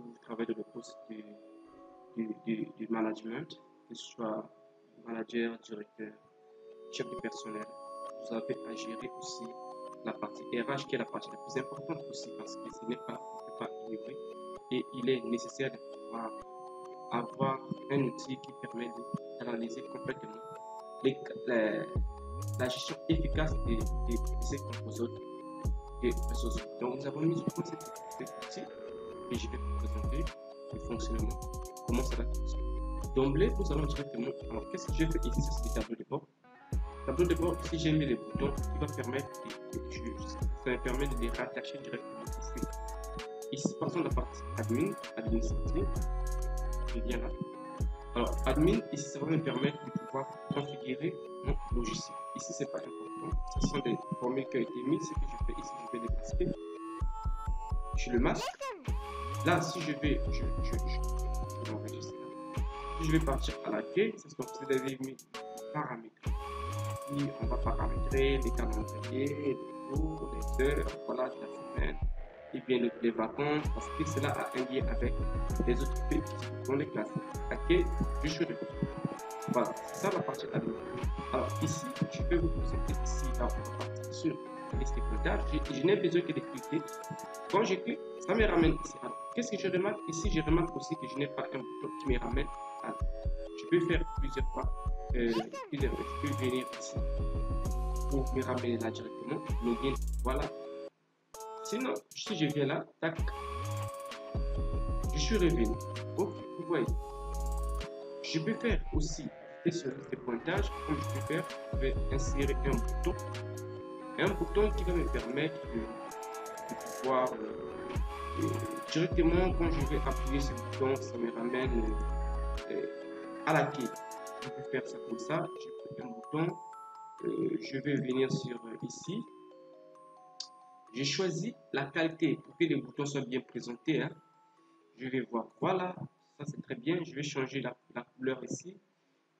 vous travaillez dans le poste du management, que ce soit manager, directeur, chef de personnel, vous avez à gérer aussi la partie RH qui est la partie la plus importante aussi parce que ce n'est pas, on ne peut pas ignorer et il est nécessaire de pouvoir avoir un outil qui permet d'analyser complètement la gestion efficace de ces composantes et ressources. Donc nous avons mis au point cet outil et je vais vous présenter le fonctionnement, comment ça va fonctionner. D'emblée, nous allons directement. Alors, qu'est-ce que j'ai fait ici? C'est le tableau de bord. Tableau de bord, ici j'ai mis les boutons qui va permettre ça me permet de les rattacher directement ici. Ici, par exemple, la partie admin, administrative, je viens là. Alors, admin, ici, ça va me permettre de pouvoir configurer mon logiciel. Ici, c'est pas important. Ce sont des formules qui ont été mises. Ce que je fais ici, je vais les masquer. Je le masque. Là, si je vais, je m'enregistre. Si je vais partir à la clé, c'est ce que vous avez mis paramètres. Ici, on va paramétrer les calendriers, les jours, les heures, voilà, la semaine, et bien les vacances, parce que cela a un lien avec les autres pays qui sont les classes. Ok, je suis de voilà, c'est ça la partie admin. Alors ici, je vais vous présenter ici la partie sur la liste des comptables. Je n'ai besoin que de cliquer. Quand je clique, ça me ramène ici. Alors, qu'est-ce que je remarque ici? Je remarque aussi que je n'ai pas un bouton qui me ramène à. Je peux faire plusieurs fois. Je peux venir ici pour me ramener là directement. Login, voilà. Sinon, si je viens là, tac, je suis revenu. Ok, vous voyez. Je peux faire aussi des sur les pointages. Comme je peux faire, je vais insérer un bouton qui va me permettre de pouvoir directement quand je vais appuyer ce bouton, ça me ramène à la clé. Je peux faire ça comme ça. Je fais un bouton. Je vais venir sur ici. J'ai choisi la qualité pour que les boutons soient bien présentés. Hein. Je vais voir. Voilà. Ça, c'est très bien. Je vais changer la couleur ici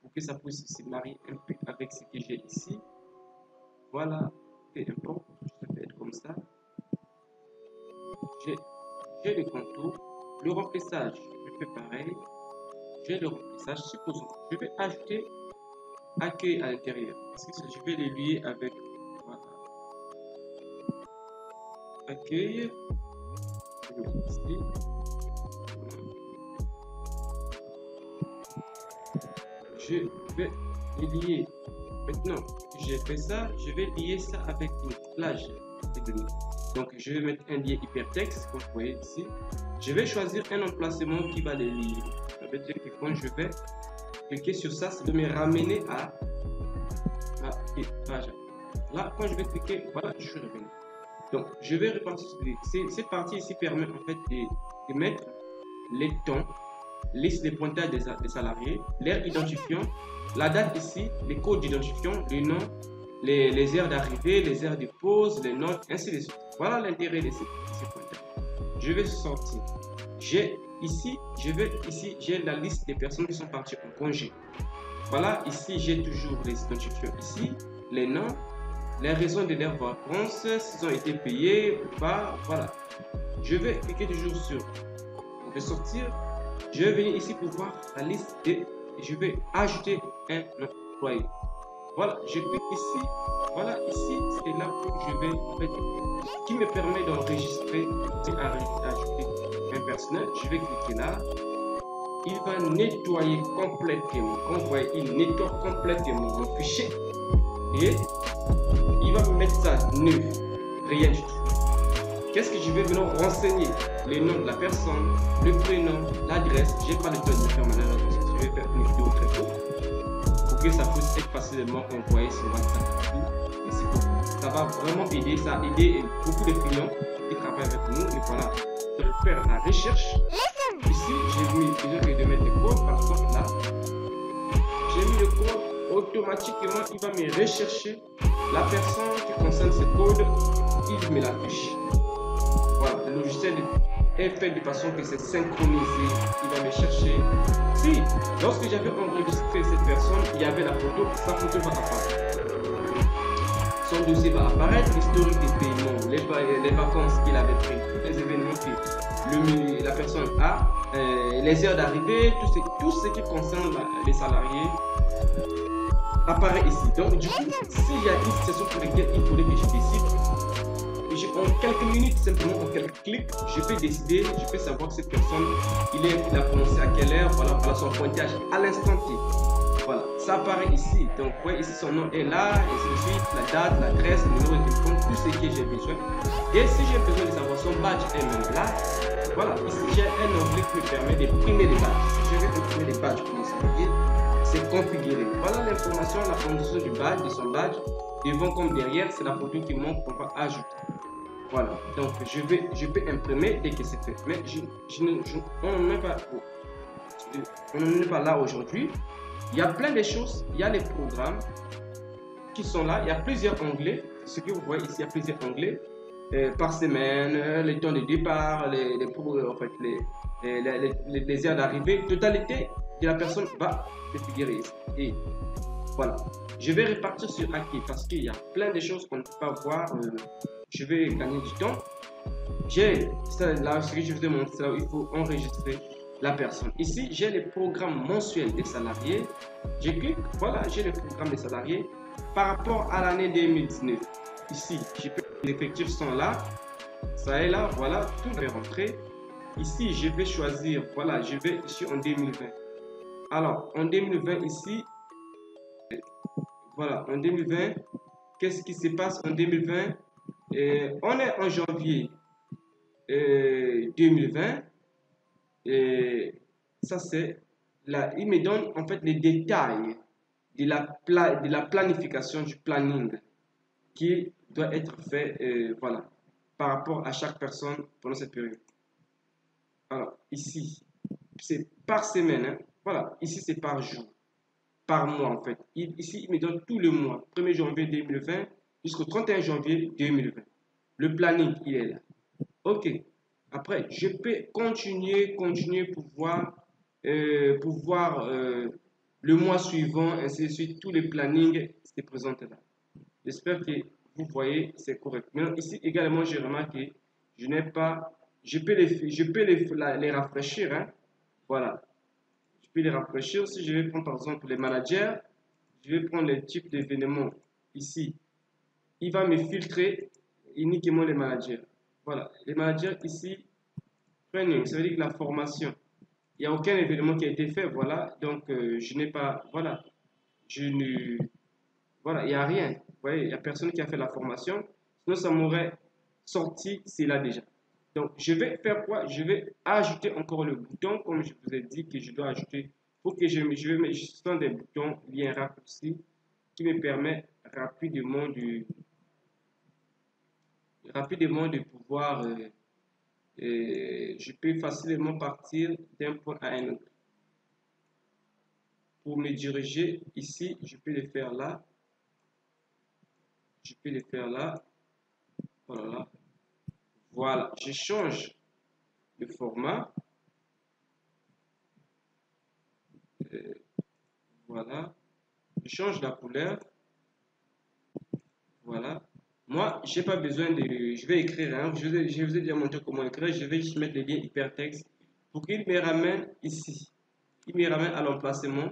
pour que ça puisse se marier un peu avec ce que j'ai ici. Voilà. Peu importe. Ça peut être comme ça. J'ai le contour. Le remplissage, je fais pareil. J'ai le remplissage. Supposons, je vais ajouter accueil à l'intérieur. Parce que je vais les lier avec voilà. Accueil. Je vais ici. Je vais les lier. Maintenant que j'ai fait ça, je vais lier ça avec une plage de données. Donc je vais mettre un lien hypertexte, comme vous voyez ici. Je vais choisir un emplacement qui va les lier. Ça veut dire que quand je vais cliquer sur ça, ça va me ramener à la page. Là, quand je vais cliquer, voilà, je suis revenu. Donc je vais repartir sur cette partie ici permet en fait de mettre les temps, liste des pointages des salariés, leur identifiant, la date ici, les codes d'identifiant, les noms, les heures d'arrivée, les heures de pause, les notes, ainsi de suite. Voilà l'intérêt de ces pointages. Je vais sortir. J'ai la liste des personnes qui sont parties en congé. Voilà, ici j'ai toujours les identifiants ici, les noms, les raisons de leurs vacances, s'ils ont été payés ou pas. Voilà. Je vais cliquer toujours sur ressortir. Je vais venir ici pour voir la liste et je vais ajouter un employé. Voilà, je clique ici. Voilà, ici, c'est là où je vais, en fait, qui me permet d'enregistrer, d'ajouter un personnel. Je vais cliquer là. Il va nettoyer complètement. Comme vous voyez, il nettoie complètement mon fichier. Et il va me mettre ça neuf. Rien du tout. Qu'est-ce que je vais venir renseigner? Le nom de la personne, le prénom, l'adresse. J'ai pas le temps de faire malheureusement. Je vais faire une vidéo très courte pour que ça puisse être facilement envoyé sur WhatsApp. Et c'est tout. Ça va vraiment aider. Ça a aidé beaucoup de clients qui travaillent avec nous. Et voilà. De faire la recherche. Ici, j'ai mis de mettre le code. Par exemple, là, j'ai mis le code. Automatiquement, il va me rechercher la personne qui concerne ce code. Il me l'affiche. Voilà, le logiciel est fait de façon que c'est synchronisé. Il va me chercher. Si, lorsque j'avais enregistré cette personne, il y avait la photo, sa photo va apparaître. Son dossier va apparaître, l'historique des paiements, les vacances qu'il avait pris, tous les événements, la personne a, les heures d'arrivée, tout ce qui concerne les salariés apparaît ici. Donc, du coup, s'il y a une situation pour laquelle il faudrait que je décide, en quelques minutes, simplement en quelques clics, je peux décider, je peux savoir que cette personne, il a commencé à quelle heure, voilà son pointage à l'instant T. Voilà, ça apparaît ici. Donc, ouais, ici son nom est là, et ainsi de suite, la date, l'adresse, le numéro de téléphone, tout ce que j'ai besoin. Et si j'ai besoin de savoir son badge est même là, voilà, ici j'ai un onglet qui me permet d'imprimer des badges. Si je vais imprimer des badges pour mon salarié, c'est configuré. Voilà l'information, la condition du badge, de son badge. Devant comme derrière, c'est la photo qui montre qu'on va ajouter. Voilà, donc je peux imprimer dès que c'est fait. Mais on n'en est pas là aujourd'hui. Il y a plein de choses, il y a les programmes qui sont là, il y a plusieurs onglets. Ce que vous voyez ici, il y a plusieurs onglets par semaine, les temps de départ, les heures d'arrivée. Totalité de la personne va se figurer ici. Et voilà, je vais repartir sur Acquis parce qu'il y a plein de choses qu'on ne peut pas voir. Je vais gagner du temps. Là, ce que je vous ai montré, c'est là où il faut enregistrer la personne. Ici, j'ai les programmes mensuels des salariés. Je clique, voilà, j'ai les programmes des salariés par rapport à l'année 2019. Ici, les effectifs sont là. Ça est là, voilà, tout va rentrer. Ici, je vais choisir, voilà, je vais ici en 2020. Alors, en 2020, ici, voilà, en 2020, qu'est-ce qui se passe en 2020? On est en janvier 2020 et ça c'est là, il me donne en fait les détails de la planification du planning qui doit être fait voilà, par rapport à chaque personne pendant cette période. Alors ici, c'est par semaine, hein. Voilà, ici c'est par jour, par mois en fait. Ici, il me donne tout le mois, 1er janvier 2020 jusqu'au 31 janvier 2020. Le planning, il est là. OK. Après, je peux continuer pour voir, le mois suivant, ainsi de suite. Tous les plannings se présentent là. J'espère que vous voyez, c'est correct. Maintenant, ici également, j'ai remarqué, je n'ai pas, je peux les rafraîchir. Hein. Voilà. Je peux les rafraîchir. Si je vais prendre par exemple les managers, je vais prendre les types d'événements ici. Il va me filtrer uniquement les managers. Voilà, les managers ici, training, ça veut dire que la formation, il n'y a aucun événement qui a été fait, voilà, donc je n'ai pas, voilà, voilà, il n'y a rien, vous voyez, il n'y a personne qui a fait la formation, sinon ça m'aurait sorti, c'est là déjà. Donc, je vais faire quoi? Je vais ajouter encore le bouton, comme je vous ai dit que je dois ajouter, pour que je vais mettre juste des boutons liés à un raccourci qui me permet rapidement de pouvoir, je peux facilement partir d'un point à un autre. Pour me diriger ici, je peux le faire là. Je peux le faire là. Voilà. Voilà. Je change le format. Voilà. Je change la couleur. Voilà. Moi, je n'ai pas besoin de... Je vais écrire, hein. Je vous ai déjà montré comment écrire. Je vais juste mettre les liens hypertexte pour qu'il me ramène ici. Il me ramène à l'emplacement,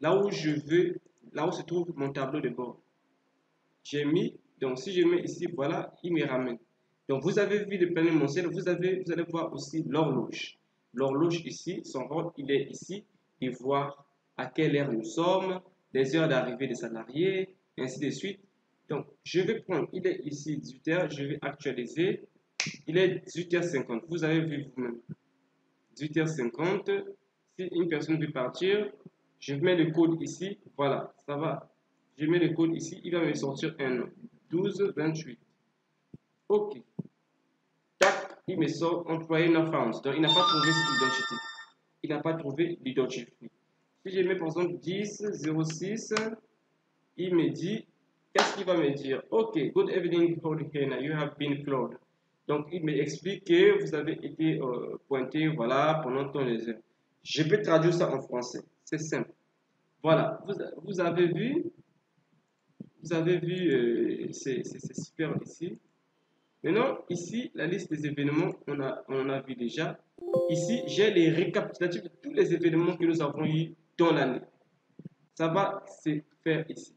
là où je veux, là où se trouve mon tableau de bord. J'ai mis, donc si je mets ici, voilà, il me ramène. Donc vous avez vu le planning mensuel, vous allez voir aussi l'horloge. L'horloge ici, son rôle, il est ici, et voir à quelle heure nous sommes, les heures d'arrivée des salariés, et ainsi de suite. Donc, je vais prendre, il est ici 18h, je vais actualiser. Il est 18h50, vous avez vu vous-même. 18h50, si une personne veut partir, je mets le code ici, voilà, ça va. Je mets le code ici, il va me sortir un nom, 1228. OK. Tac, il me sort employé not found. Donc, il n'a pas trouvé cette identité. Il n'a pas trouvé l'identifié. Si je mets par exemple 1006, il me dit, qu'est-ce qu'il va me dire? OK, good evening, Hurricane, you have been flawed. Donc, il m'explique que vous avez été pointé, voilà, pendant tant les heures. Je peux traduire ça en français. C'est simple. Voilà, vous avez vu, c'est super ici. Maintenant, ici, la liste des événements, on a vu déjà. Ici, j'ai les récapitulatifs de tous les événements que nous avons eus dans l'année. Ça va se faire ici.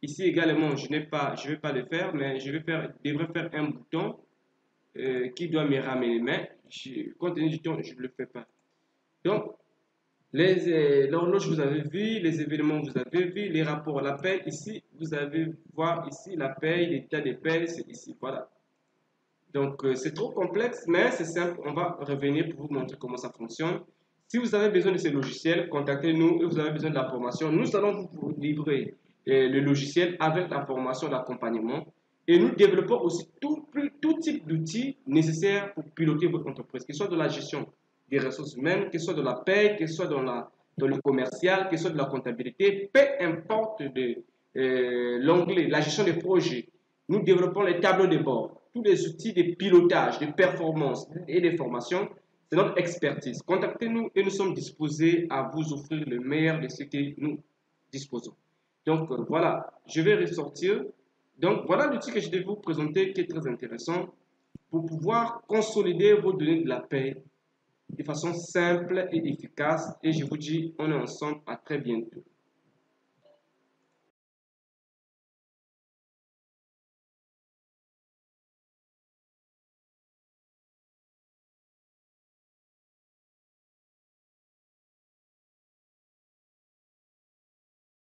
Ici également, je ne vais pas le faire, mais devrais faire un bouton qui doit me ramener. Mais compte tenu du temps, je ne le fais pas. Donc, l'horloge, vous avez vu, les événements, vous avez vu, les rapports, la paye, ici, vous avez voir ici la paye, l'état des payes, c'est ici, voilà. Donc, c'est trop complexe, mais c'est simple. On va revenir pour vous montrer comment ça fonctionne. Si vous avez besoin de ces logiciels, contactez-nous et vous avez besoin de la formation. Nous allons vous livrer le logiciel avec la formation d'accompagnement. Et nous développons aussi tout type d'outils nécessaires pour piloter votre entreprise, que ce soit de la gestion des ressources humaines, que ce soit de la paie, que ce soit dans le commercial, que ce soit de la comptabilité, peu importe l'onglet, la gestion des projets. Nous développons les tableaux de bord, tous les outils de pilotage, de performance et de formation. C'est notre expertise. Contactez-nous et nous sommes disposés à vous offrir le meilleur de ce que nous disposons. Donc voilà, je vais ressortir. Donc voilà l'outil que je vais vous présenter qui est très intéressant pour pouvoir consolider vos données de la paie de façon simple et efficace. Et je vous dis, on est ensemble, à très bientôt.